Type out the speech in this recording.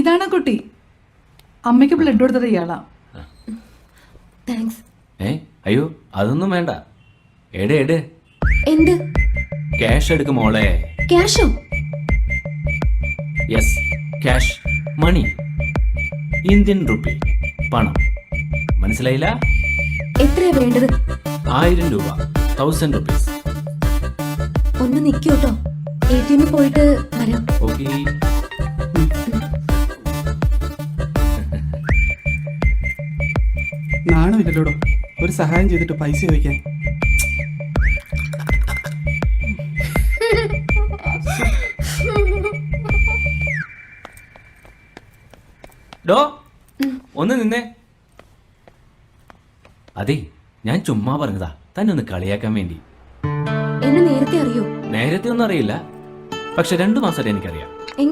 ഇതാണ് കുട്ടി. അമ്മയ്ക്ക് ബ്ലഡ് കൊടുത്തത് ഇയാളാ. താങ്ക്സ്. അയ്യോ അതൊന്നും വേണ്ട. എട് എന്ത്? ക്യാഷ് എടുക്ക് മോളെ. ക്യാഷോ? യെസ്, ക്യാഷ്, മണി, ഇന്ത്യൻ റുപ്പി, പണം. മനസ്സിലായില്ല? എത്രയാ വേണ്ടത്? 1000 രൂപ, 1000 റുപ്പീസ്. ഒന്ന് നിൽക്കൂട്ടോ, ATM പോയിട്ട് വരാം. ഓക്കെ. നാണമില്ലല്ലോടോ ഒരു സഹായം ചെയ്തിട്ട് പൈസ ചോദിക്കാൻ. ഡോ ഒന്ന് നിന്നേ. അതെ, ഞാൻ ചുമ്മാ പറഞ്ഞതാ, തന്നെ ഒന്ന് കളിയാക്കാൻ വേണ്ടി. എന്നെ നേരത്തെ അറിയോ? നേരത്തെ ഒന്നും അറിയില്ല, പക്ഷെ 2 മാസമായിട്ട് എനിക്കറിയാം.